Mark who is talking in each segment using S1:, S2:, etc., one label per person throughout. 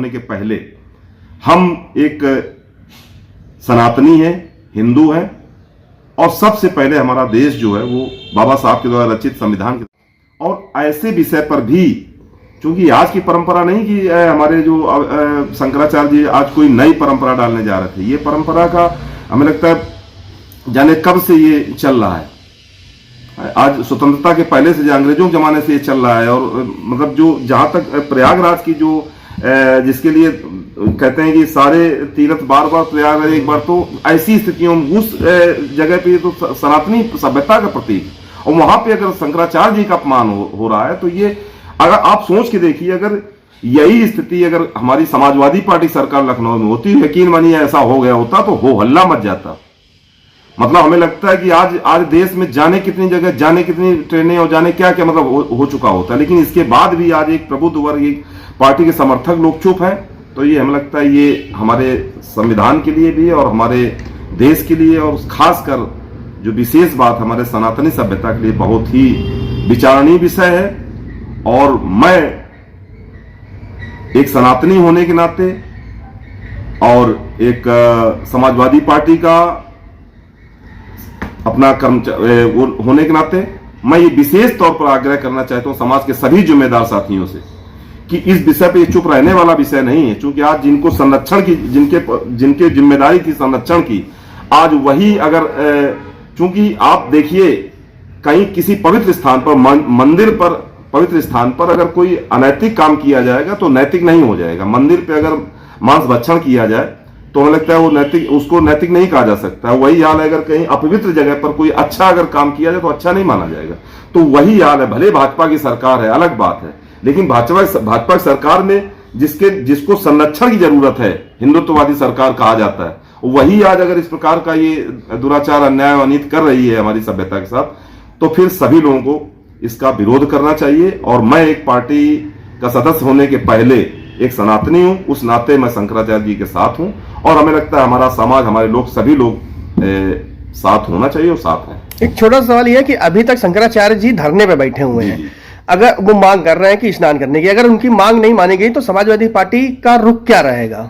S1: होने के पहले हम एक सनातनी है, हिंदू है, और सबसे पहले हमारा देश जो है वो बाबा साहब के द्वारा रचित संविधान के, और ऐसे विषय पर भी, क्योंकि आज की परंपरा नहीं कि हमारे जो शंकराचार्य जी आज कोई नई परंपरा डालने जा रहे थे। ये परंपरा का हमें लगता है जाने कब से ये चल रहा है। आज स्वतंत्रता के पहले से, अंग्रेजों के जमाने से ये चल रहा है। और मतलब जो जहां तक प्रयागराज की जो जिसके लिए कहते हैं कि सारे तीर्थ बार बार प्रयागराज एक बार, तो ऐसी स्थितियों में उस जगह पे तो सनातनी सभ्यता का प्रतीक, और वहां पे अगर शंकराचार्य जी का अपमान हो रहा है, तो ये अगर आप सोच के देखिए, अगर यही स्थिति अगर हमारी समाजवादी पार्टी सरकार लखनऊ में होती, यकीन मानिए ऐसा हो गया होता तो हो हल्ला मच जाता। मतलब हमें लगता है कि आज देश में जाने कितनी जगह, जाने कितनी ट्रेनें और जाने क्या क्या मतलब हो चुका होता है, लेकिन इसके बाद भी आज एक प्रबुद्ध वर्ग, एक पार्टी के समर्थक लोग चुप हैं। तो ये हमें लगता है ये हमारे संविधान के लिए भी और हमारे देश के लिए, और खासकर जो विशेष बात हमारे सनातनी सभ्यता के लिए बहुत ही विचारणीय विषय है। और मैं एक सनातनी होने के नाते और एक समाजवादी पार्टी का अपना होने के नाते मैं ये विशेष तौर पर आग्रह करना चाहता हूं समाज के सभी जिम्मेदार साथियों से कि इस विषय पे चुप रहने वाला विषय नहीं है। क्योंकि आज जिनको संरक्षण की, जिनके जिम्मेदारी थी संरक्षण की, आज वही अगर क्योंकि आप देखिए कहीं किसी पवित्र स्थान पर, मंदिर पर, पवित्र स्थान पर अगर कोई अनैतिक काम किया जाएगा तो नैतिक नहीं हो जाएगा। मंदिर पे अगर मांस भक्षण किया जाए तो हमें लगता है वो नैतिक, उसको नैतिक नहीं कहा जा सकता। वही हाल है अगर कहीं अपवित्र जगह पर कोई अच्छा अगर काम किया जाए तो अच्छा नहीं माना जाएगा। तो वही हाल है। भले भाजपा की सरकार है, अलग बात है, लेकिन भाजपा सरकार में जिसको संरक्षण की जरूरत है, हिंदुत्ववादी सरकार कहा जाता है, वही आज अगर इस प्रकार का ये दुराचार, अन्याय, अनित कर रही है हमारी सभ्यता के साथ, तो फिर सभी लोगों को इसका विरोध करना चाहिए। और मैं एक पार्टी का सदस्य होने के पहले एक सनातनी हूं, उस नाते मैं शंकराचार्य जी के साथ हूं, और हमें लगता है हमारा समाज, हमारे लोग, सभी लोग साथ होना चाहिए और साथ हैं।
S2: एक छोटा सवाल यह है कि अभी तक शंकराचार्य जी धरने पे बैठे हुए हैं, अगर वो मांग कर रहे हैं कि स्नान करने की, अगर उनकी मांग नहीं मानी गई तो समाजवादी पार्टी का रुख क्या रहेगा?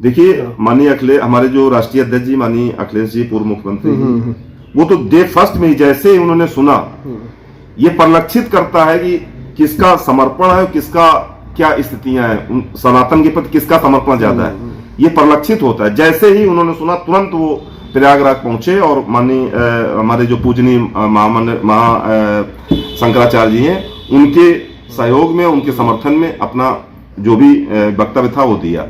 S1: देखिए, माननीय हमारे जो राष्ट्रीय अध्यक्ष जी, माननीय अखिलेश जी, पूर्व मुख्यमंत्री, वो तो डे फर्स्ट में ही जैसे ही उन्होंने सुना, ये परिलक्षित करता है कि किसका समर्पण है, किसका क्या स्थितियां हैं, सनातन के प्रति किसका समर्पण ज्यादा है, ये परिलक्षित होता है। जैसे ही उन्होंने सुना तुरंत वो प्रयागराज पहुंचे और माननीय हमारे जो पूजनीय शंकराचार्य जी हैं, उनके सहयोग में, उनके समर्थन में अपना जो भी वक्तव्य था वो दिया।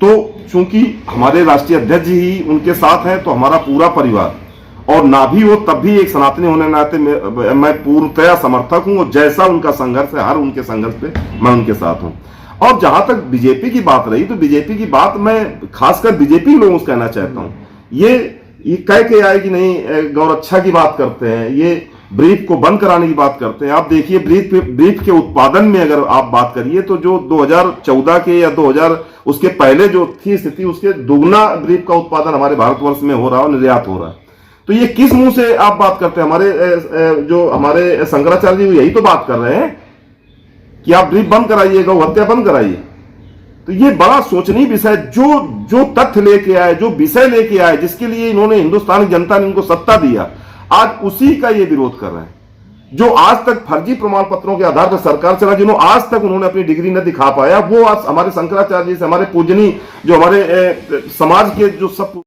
S1: तो चूंकि हमारे राष्ट्रीय अध्यक्ष जी ही उनके साथ हैं, तो हमारा पूरा परिवार, और ना भी हो तब भी एक सनातनी होने नाते मैं पूर्णतया समर्थक हूं, और जैसा उनका संघर्ष है, हर उनके संघर्ष पे मैं उनके साथ हूं। और जहां तक बीजेपी की बात रही, तो बीजेपी की बात मैं खासकर बीजेपी लोगों से कहना चाहता हूं, ये कह के आए कि नहीं गौरक्षा की बात करते हैं, ये ब्रीफ को बंद कराने की बात करते हैं। आप देखिए ब्रीफ के उत्पादन में अगर आप बात करिए तो जो 2014 के या 2000 उसके पहले जो थी स्थिति, उसके दुगना ब्रीफ का उत्पादन हमारे भारतवर्ष में हो रहा है, निर्यात हो रहा है। तो ये किस मुंह से आप बात करते हैं? जो हमारे शंकराचार्य जी यही तो बात कर रहे हैं कि आप ब्रीफ बंद कराइए, गौ हत्या बंद कराइए। तो ये बड़ा सोचनीय विषय, जो तथ्य लेके आए, जो विषय लेके आए, जिसके लिए इन्होंने, हिंदुस्तान की जनता ने इनको सत्ता दिया, आज उसी का ये विरोध कर रहे हैं। जो आज तक फर्जी प्रमाण पत्रों के आधार पर सरकार चला, जिन्होंने आज तक उन्होंने अपनी डिग्री न दिखा पाया, वो आज हमारे शंकराचार्य जी से, हमारे पूजनीय, जो हमारे समाज के जो सब